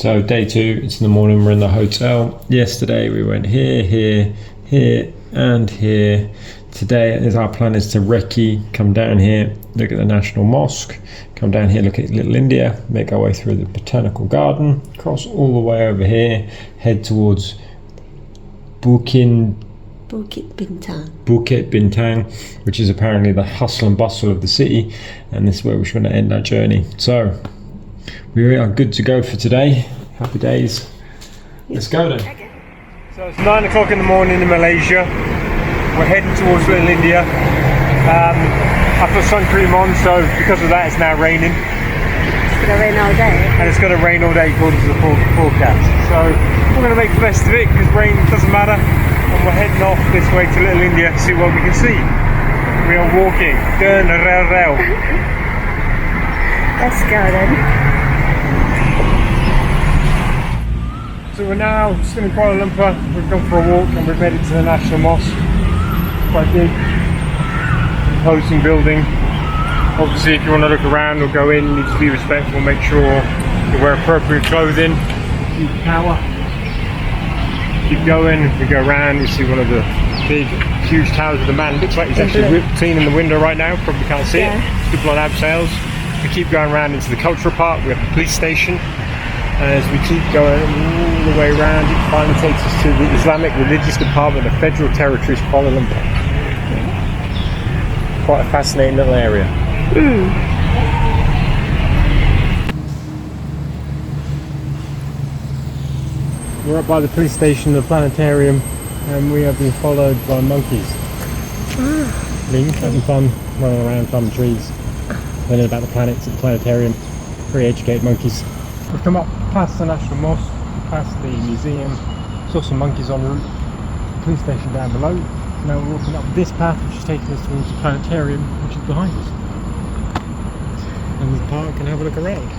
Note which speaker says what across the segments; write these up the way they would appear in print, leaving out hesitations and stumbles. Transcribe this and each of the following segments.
Speaker 1: So day 2, it's in the morning, we're in the hotel. Yesterday we went here and here. Today our plan is to recce, come down here, look at the National Mosque, come down here, look at Little India, make our way through the Botanical Garden, cross all the way over here, head towards Bukitbintang, which is apparently the hustle and bustle of the city, and this is where we're going to end our journey. So we are good to go for today. Happy days. Let's go then. So it's 9 o'clock in the morning in Malaysia. We're heading towards Little India. I put sun cream on, so because of that it's now raining.
Speaker 2: It's going to rain all day.
Speaker 1: And it's going to rain all day according to the forecast. So we're going to make the best of it because rain doesn't matter. And we're heading off this way to Little India to see what we can see. We are walking.
Speaker 2: Let's go then.
Speaker 1: So we're now still in Kuala Lumpur. We've gone for a walk and we've made it to the National Mosque. Quite big, imposing building. Obviously if you want to look around or go in, you need to be respectful, make sure you wear appropriate clothing. Huge tower. Keep going, we go around, you see one of the big, huge towers with the man. Looks like he's actually seen in the window right now, probably can't see it. People on abseils. We keep going around into the cultural park, we have the police station. As we keep going all the way around, it finally takes us to the Islamic Religious Department of Federal Territories, Kuala Lumpur. Quite a fascinating little area. We're up by the police station, the planetarium, and we have been followed by monkeys. Having fun, running around, climbing trees, learning about the planets at the planetarium. Very educated monkeys. We've come up past the National Mosque, past the museum, saw some monkeys en route, police station down below. Now we're walking up this path which is taking us towards the planetarium which is behind us. And the park and have a look around.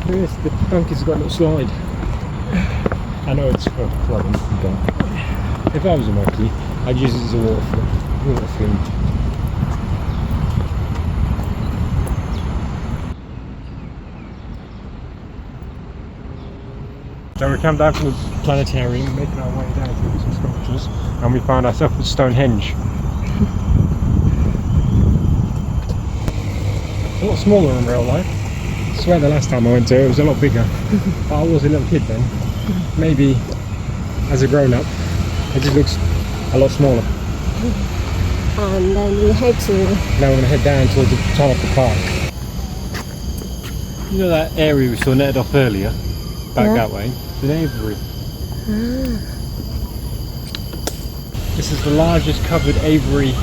Speaker 1: Look at this, the monkeys have got a little slide. I know it's flooding, but if I was a monkey, I'd use it as a water flume. So we came down from the planetarium, making our way down to some sculptures, and we found ourselves at Stonehenge. A lot smaller in real life. I swear the last time I went to it was a lot bigger. But I was a little kid then. Maybe as a grown up, it just looks a lot smaller.
Speaker 2: And then we head to...
Speaker 1: Now we're going to head down towards the Botanical Park. You know that area we saw netted off earlier? Back that way? It's an aviary. This is the largest covered aviary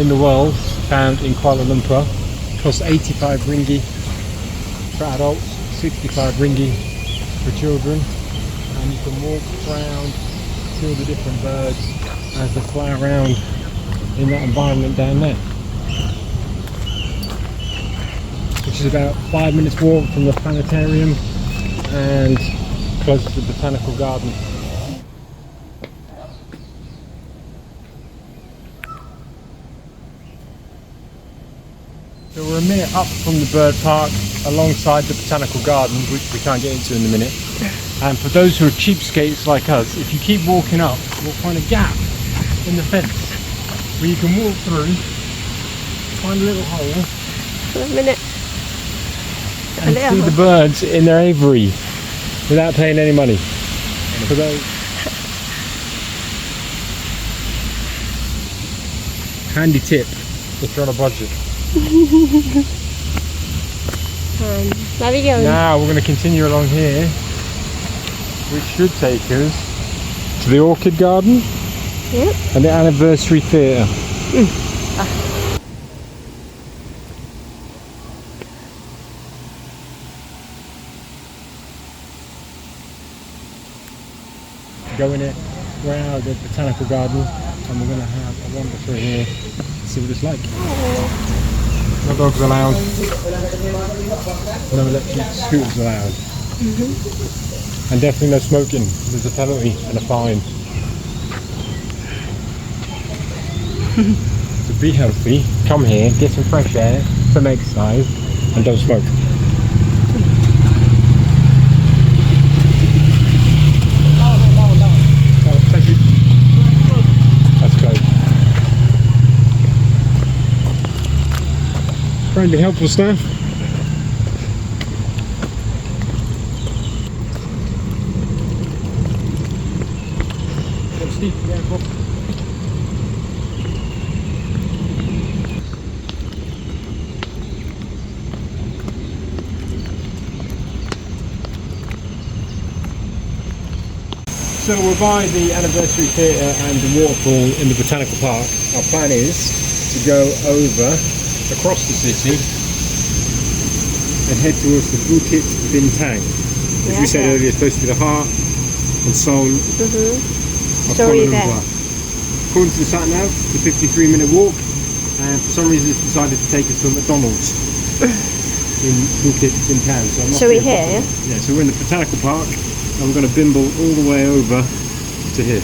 Speaker 1: in the world, found in Kuala Lumpur. Costs 85 ringgit for adults, 65 ringgit for children, and you can walk around, see all the different birds as they fly around in that environment down there, which is about 5 minutes walk from the planetarium and close to the Botanical Garden. So we're a minute up from the bird park alongside the Botanical Garden, which we can't get into in a minute. And for those who are cheapskates like us, if you keep walking up, you'll find a gap in the fence where you can walk through, find a little hole, and see the birds in their aviary without paying any money. For those handy tip if you're on a budget.
Speaker 2: Where we going?
Speaker 1: Now we're going to continue along here, which should take us to the Orchid Garden and the Anniversary Theatre. Go in it, we're out of the Botanical Garden and we're going to have a wander through here, see what it's like. No dogs allowed, no electric scooters allowed, and definitely no smoking. There's a penalty and a fine. So be healthy, come here, get some fresh air, some exercise, and don't smoke. Oh, thank you. That's great. Friendly, helpful staff. Steep, yeah, cool. So we're by the Anniversary Theatre and the waterfall in the Botanical Park. Our plan is to go over, across the city, and head towards the Bukitbintang, which we said earlier is supposed to be the heart and soul of Kuala Lumpur. According to the sat nav, it's a 53-minute walk, and for some reason it's decided to take us to a McDonald's in Bukitbintang. So
Speaker 2: we're here?
Speaker 1: Yeah, so we're in the Botanical Park. I'm going to bimble all the way over to here.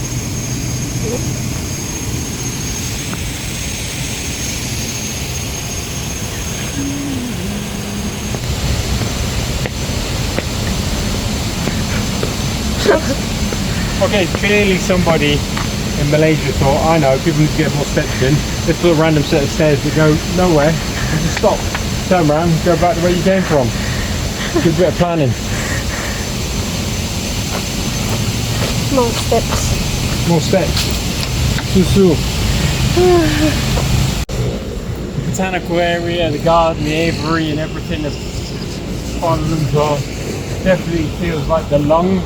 Speaker 1: Okay, clearly somebody in Malaysia thought, I know, people need to get more steps in. Let's put a random set of stairs that go nowhere and just stop, turn around, go back to where you came from. Good bit of planning.
Speaker 2: More steps.
Speaker 1: More steps. Susu. The botanical area, the garden, the aviary and everything of Kuala Lumpur definitely feels like the lung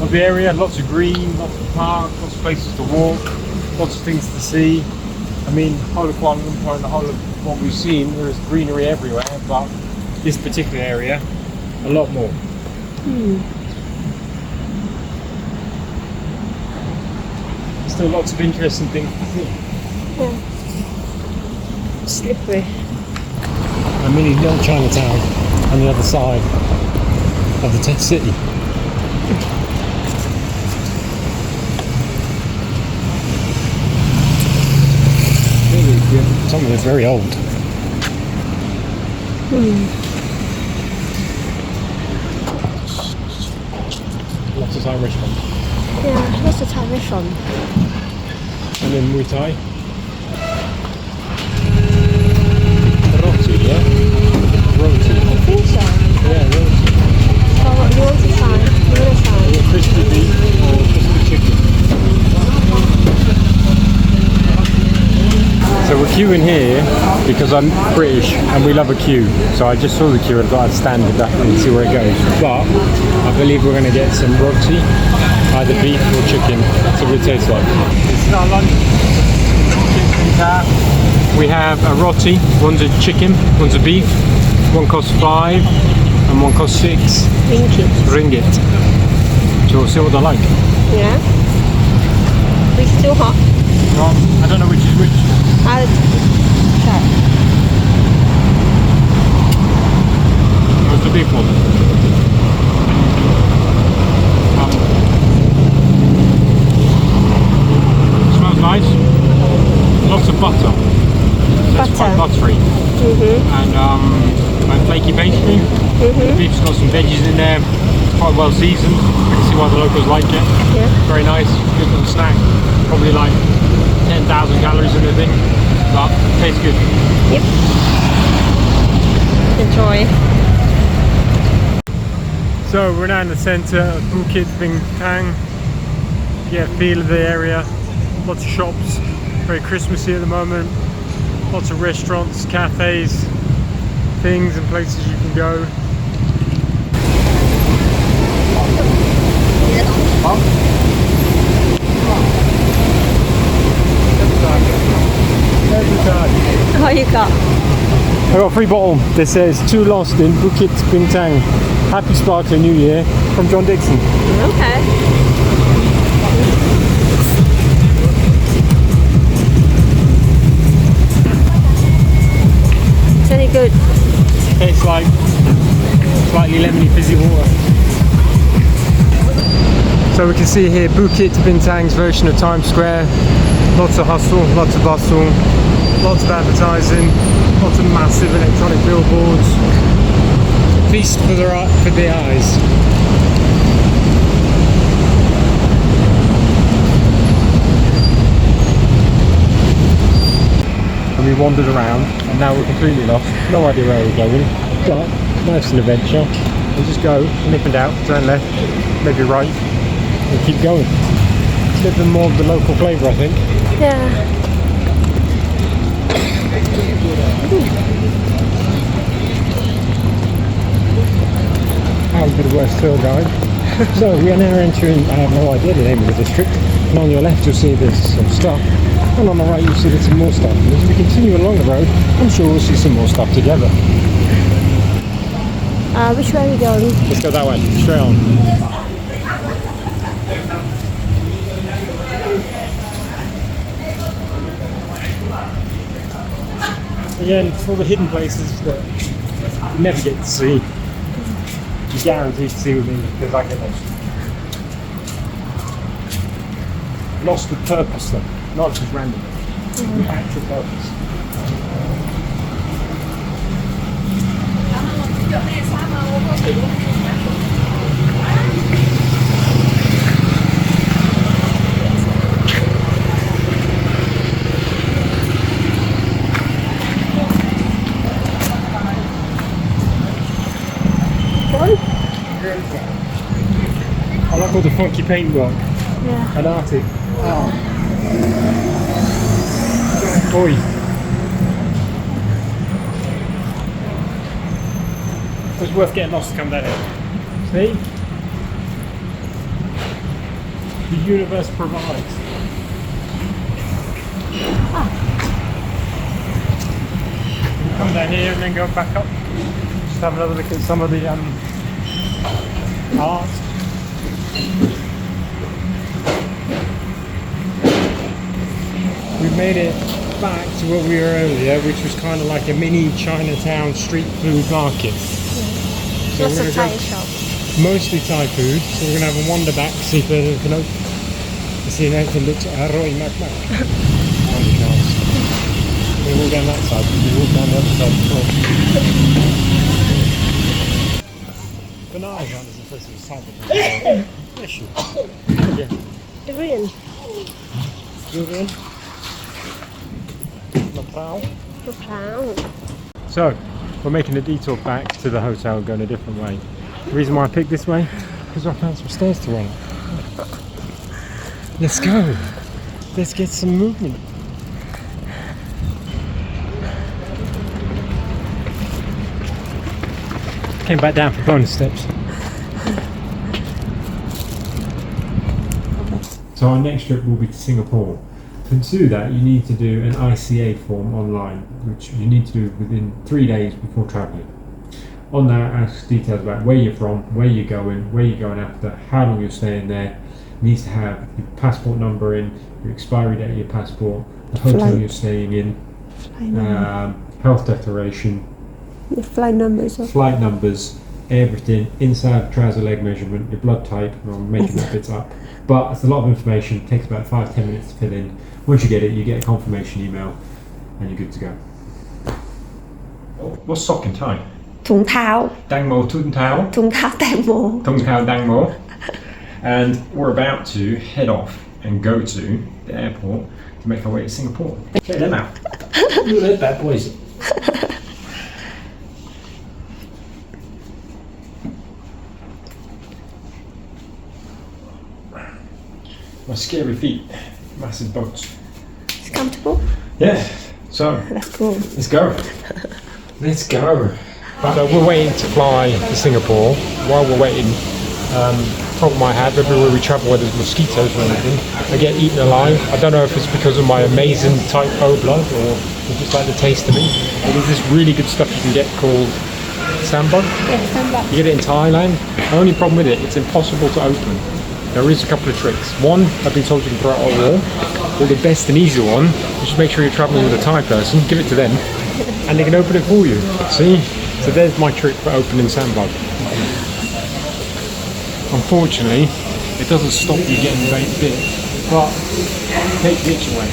Speaker 1: of the area. Lots of green, lots of park, lots of places to walk, lots of things to see. I mean, the whole of Kuala Lumpur and the whole of what we've seen, there is greenery everywhere, but this particular area, a lot more. Still lots of interesting things to see.
Speaker 2: Yeah. Slippery.
Speaker 1: A mini little Chinatown on the other side of the city. Really, something that's very old. Lots of Thai restaurants.
Speaker 2: Yeah, lots of Thai restaurants.
Speaker 1: And then Muay Thai. Roti, yeah? Roti.
Speaker 2: I think so.
Speaker 1: Yeah, roti.
Speaker 2: So what you want to try? You want to try?
Speaker 1: Or crispy beef or crispy chicken. So we're queuing here because I'm British and we love a queue. So I just saw the queue and thought I'd stand with that and see where it goes. But I believe we're going to get some roti, either beef or chicken. That's what it tastes like. This is our lunch. We have a roti, one's a chicken, one's a beef. One costs 5 and one costs 6 ringgit. So we'll see what they're like.
Speaker 2: Yeah. It's still hot.
Speaker 1: Well, I don't know which is which.
Speaker 2: I'll try.
Speaker 1: What's the beef one? Smells nice. Lots of butter. So it's quite buttery. And flaky pastry. The beef's got some veggies in there. Quite well seasoned. I can see why the locals like it.
Speaker 2: Yeah.
Speaker 1: Very nice. Good little snack. Probably like 10,000 calories in the thing. But tastes good.
Speaker 2: Yep. Enjoy.
Speaker 1: So we're now in the centre of Bukitbintang. Get a feel of the area. Lots of shops. Very Christmassy at the moment. Lots of restaurants, cafes, things and places you can go.
Speaker 2: What you got?
Speaker 1: I got a free bottle that says "Too Lost in Bukitbintang. Happy Sparkling New Year" from John Dixon.
Speaker 2: Okay. It's any good?
Speaker 1: Tastes like slightly lemony fizzy water. So we can see here Bukitbintang's version of Times Square. Lots of hustle, lots of bustle. Lots of advertising, lots of massive electronic billboards. Feast for the eyes. And we wandered around, and now we're completely lost. No idea where we're going, but nice an adventure. We'll just go, nip and out, turn left, maybe right, and keep going. It's a bit more of the local flavour, I think.
Speaker 2: Yeah.
Speaker 1: How good a worst tour guide. So we are now entering, I have no idea the name of the district, and on your left you'll see there's some stuff, and on the right you'll see there's some more stuff. And as we continue along the road, I'm sure we'll see some more stuff together.
Speaker 2: Which way are we going?
Speaker 1: Let's go that way, straight on. Again, for the hidden places that you never get to see, you guaranteed to see with me because I get lost. Lost with purpose though, not just random. With actual purpose. I like all the funky paintwork.
Speaker 2: Yeah.
Speaker 1: And arty. Oh. Oi. It was worth getting lost to come down here. See? The universe provides. You come down here and then go back up. Just have another look at some of the art. We've made it back to where we were earlier, which was kind of like a mini Chinatown street food market. So
Speaker 2: Lots
Speaker 1: we're
Speaker 2: of
Speaker 1: gonna
Speaker 2: Thai
Speaker 1: go
Speaker 2: shops.
Speaker 1: mostly Thai food, so we're going to have a wander back, see if there's anything open. See if anything looks Roy Mac. We walk down that side, we walk down the other side before. Bananas aren't as impressive as Thai. Bless you. Yeah.
Speaker 2: Durian.
Speaker 1: Durian. Lapao.
Speaker 2: Lapao.
Speaker 1: So, we're making a detour back to the hotel, going a different way. The reason why I picked this way, because I found some stairs to run up. Let's go. Let's get some movement. Came back down for bonus steps. So our next trip will be to Singapore. To do that, you need to do an ICA form online, which you need to do within 3 days before travelling. On that, asks details about where you're from, where you're going after, how long you're staying there. It needs to have your passport number in, your expiry date of your passport, the hotel you're staying in, health declaration,
Speaker 2: The flight numbers.
Speaker 1: flight numbers, everything, inside trouser leg measurement, your blood type. I'm making that bits up. But it's a lot of information, it takes about 5-10 minutes to fill in. Once you get it, you get a confirmation email and you're good to go. What's sock in Thai?
Speaker 2: ถุงเท้า
Speaker 1: Dangmo Tun Tao.
Speaker 2: ถุงเท้าแตงโม
Speaker 1: Tung Tao Dangmo. And we're about to head off and go to the airport to make our way to Singapore. Check them out. Look at those bad boys. My scary feet, massive boats.
Speaker 2: It's comfortable.
Speaker 1: Yeah, so
Speaker 2: That's cool.
Speaker 1: let's go. Let's go. So we're waiting to fly to Singapore. While we're waiting, top of my head, everywhere we travel where there's mosquitoes or anything, I get eaten alive. I don't know if it's because of my amazing type O blood or just like the taste of it. But there's this really good stuff you can get called sambal.
Speaker 2: Yeah, stand up.
Speaker 1: You get it in Thailand. The only problem with it, it's impossible to open. There is a couple of tricks. One, I've been told you can throw it on the wall. Or the best and easy one, is just make sure you're travelling with a Thai person, give it to them, and they can open it for you. See? So there's my trick for opening sandbag. Unfortunately, it doesn't stop you getting bit, but take the itch away.